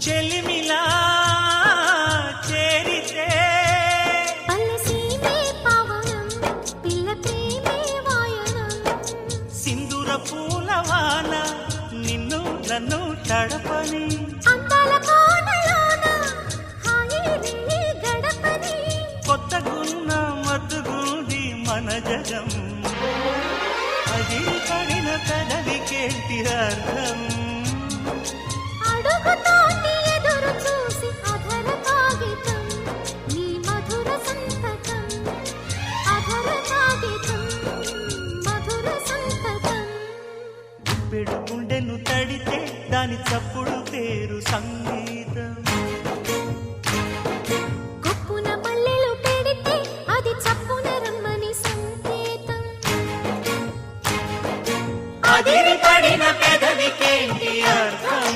చెలిమిలా చేరితే పల్లెసీమే పావనం పిల్ల ప్రేమే వాయనం సింధూర పూలవాన నిన్ను నన్ను తడపని అందాల కోనలోన హాయి నీ గడపని కొత్తగున్న మత్తుగుంది మన జగం అది పడిన పెదవికేంటి అర్థం అడుగుతోటి ఎదురు చూసి అధర కాగితం నీ మధుర సంతకం అధర కాగితం మధుర సంతకం పెడు గుండెను తడితే దాని చప్పుడు పేరు సంగీతం కొప్పున మల్లెలు పెడితే అది చప్పున రమ్మని సంకేతం అదిరి పడిన పెదవికేంటి అర్థం